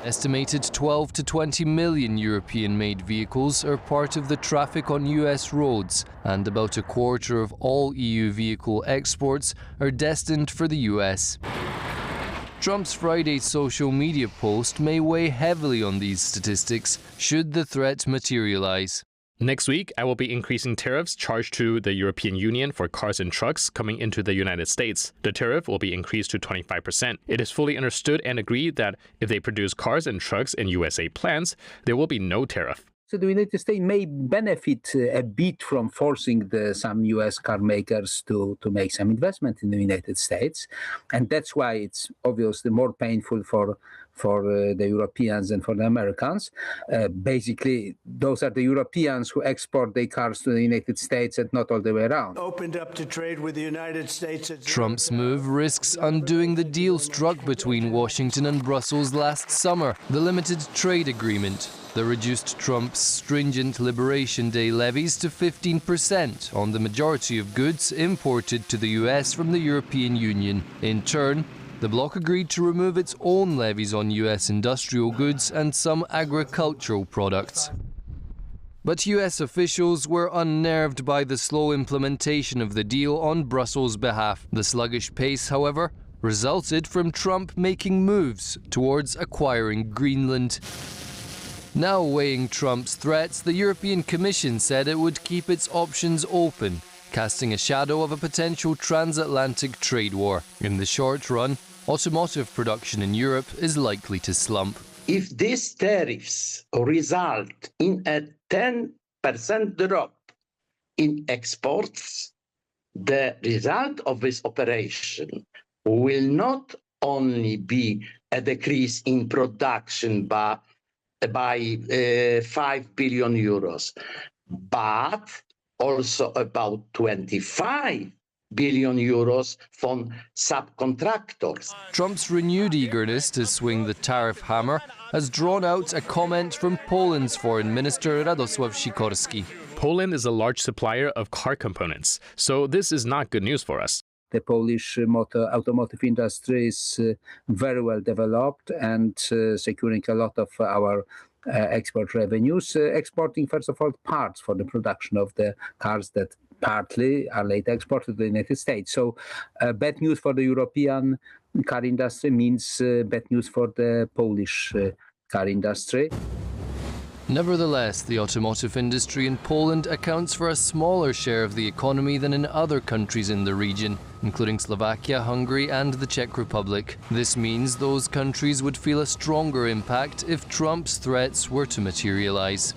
Estimated 12 to 20 million European-made vehicles are part of the traffic on US roads, and about a quarter of all EU vehicle exports are destined for the US. Trump's Friday social media post may weigh heavily on these statistics should the threat materialize. Next week, I will be increasing tariffs charged to the European Union for cars and trucks coming into the United States. The tariff will be increased to 25%. It is fully understood and agreed that if they produce cars and trucks in USA plants, there will be no tariff. So the United States may benefit a bit from forcing some U.S. car makers to make some investment in the United States. And that's why it's obviously more painful for the Europeans and for the Americans. Basically, those are the Europeans who export their cars to the United States and not all the way around. Opened up to trade with the United States. Trump's move risks undoing the deal struck between Washington and Brussels last summer, the limited trade agreement that reduced Trump's stringent Liberation Day levies to 15% on the majority of goods imported to the US from the European Union. In turn, the bloc agreed to remove its own levies on US industrial goods and some agricultural products. But US officials were unnerved by the slow implementation of the deal on Brussels' behalf. The sluggish pace, however, resulted from Trump making moves towards acquiring Greenland. Now weighing Trump's threats, the European Commission said it would keep its options open, casting a shadow of a potential transatlantic trade war. In the short run, automotive production in Europe is likely to slump. If these tariffs result in a 10% drop in exports, the result of this operation will not only be a decrease in production by 5 billion euros, but also about 25 billion euros from subcontractors. Trump's renewed eagerness to swing the tariff hammer has drawn out a comment from Poland's Foreign Minister Radosław Sikorski. Poland is a large supplier of car components, so this is not good news for us. The Polish automotive industry is very well developed and securing a lot of our export revenues, exporting, first of all, parts for the production of the cars that partly are later exported to the United States. So bad news for the European car industry means bad news for the Polish car industry. Nevertheless, the automotive industry in Poland accounts for a smaller share of the economy than in other countries in the region, including Slovakia, Hungary and the Czech Republic. This means those countries would feel a stronger impact if Trump's threats were to materialize.